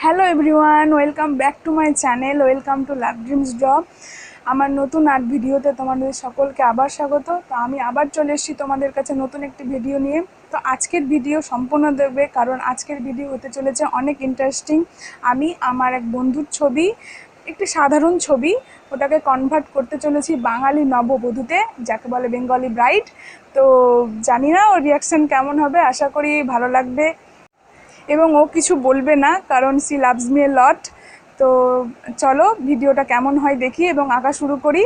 Hello everyone, welcome back to my channel, welcome to love dreams drop. আমার নতুন art ভিডিওতে তোমাদের সকলকে আবার স্বাগত। তো আমি আবার চলে এসেছি তোমাদের কাছে নতুন একটি ভিডিও নিয়ে। তো আজকের ভিডিও সম্পূর্ণ দেখবে, কারণ আজকের ভিডিও হতে চলেছে অনেক ইন্টারেস্টিং। আমি আমার এক বন্ধুর ছবি, একটি সাধারণ ছবি, ওটাকে কনভার্ট করতে চলেছি বাঙালি নববধূতে, যাকে বলে বেঙ্গলি ব্রাইড। তো জানি না ওর রিয়াকশান কেমন হবে, আশা করি ভালো লাগবে। এবং ও কিছু বলবে না, কারণ সি লাভস মি এ লট। তো চলো ভিডিওটা কেমন হয় দেখি এবং আঁকা শুরু করি।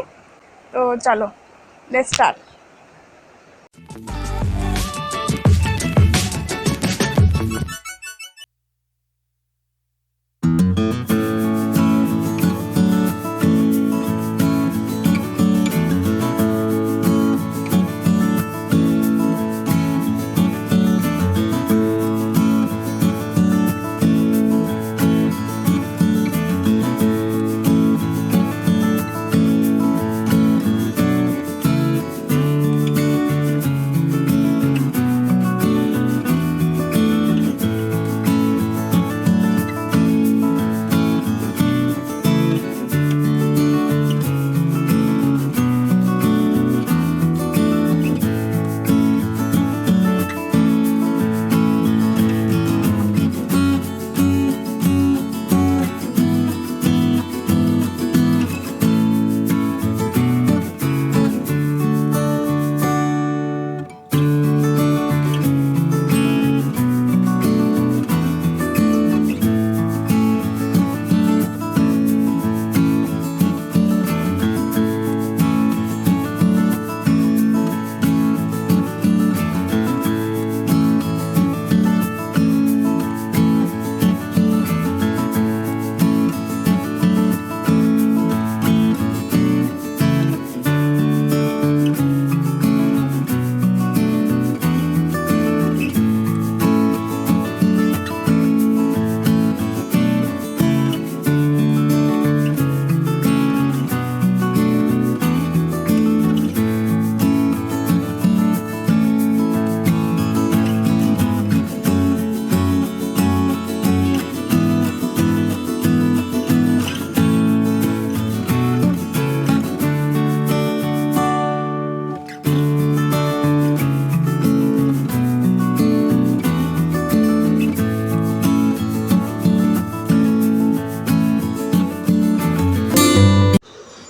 তো চলো, লেটস স্টার্ট।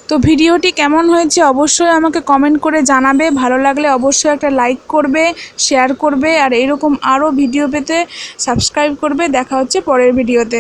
তো ভিডিওটি কেমন হয়েছে অবশ্যই আমাকে কমেন্ট করে জানাবে। ভালো লাগলে অবশ্যই একটা লাইক করবে, শেয়ার করবে, আর এরকম আরও ভিডিও পেতে সাবস্ক্রাইব করবে। দেখা হচ্ছে পরের ভিডিওতে।